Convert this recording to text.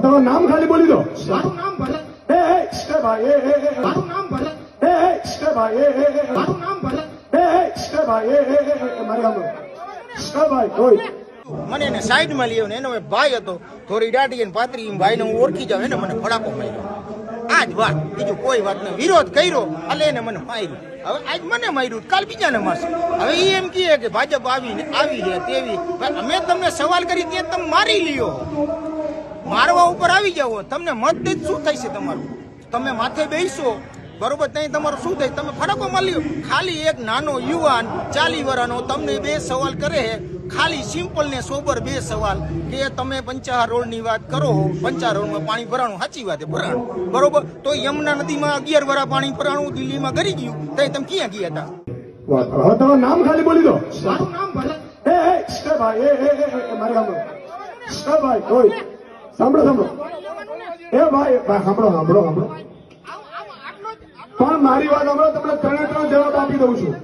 તમારું નામ ખાલી બોલી દો. મારું નામ ભરત. એ ભાઈ મારું નામ ભરત. એ ભાઈ મારું નામ ભરત. એ ભાઈ મારી આમ ભાઈ કોઈ મને એને સાઈડમાં લઈ આવ્યો ને એનો એક ભાઈ હતો થોડી દાઢી અને પાતળી ભાઈને હું ઓળખી જાઉં એને મને ફડાકો માર્યો. આ જ વાત, બીજું કોઈ વાત નહીં. વિરોધ કર્યો એટલે એને મને માર્યું. હવે આજ મને માર્યું, કાલ બીજાને મારશે. હવે એ એમ કહે કે ભાજપ આવી છે તેવી. અમે તમને સવાલ કરી ત્યાં તમે મારી લ્યો, મારવા ઉપર આવી જાઓ. તમને મત દે શું થાય છે તમારું? તમે માથે બેસો બરોબર, ત્યાં તમારું શું થાય? તમે ફડાકો મારી લ્યો. ખાલી એક નાનો યુવાન 40 વર્ષનો તમને બે સવાલ કરે છે, ખાલી સિમ્પલ ને સોબર બે સવાલ કે તમે પંચાહાર રોડ ની વાત કરો. પંચાહાર રોડ માં પાણી ભરાણું, સાચી વાત ભરાણું બરોબર. તો યમુના નદીમાં 11 વર્ષ પાણી ભરાણું, દિલ્હીમાં ગરી ગયું. તો તમે ક્યાં ગયા હતા? હવે તમારું નામ ખાલી બોલી દો. મારું નામ ભરત. એ ભાઈ મારી આમ ભાઈ કોઈ સાંભળો. એ ભાઈ સાંભળો. પણ મારી વાત સાંભળો, તમને ત્રણે ત્રણ જવાબ આપી દઉં છું.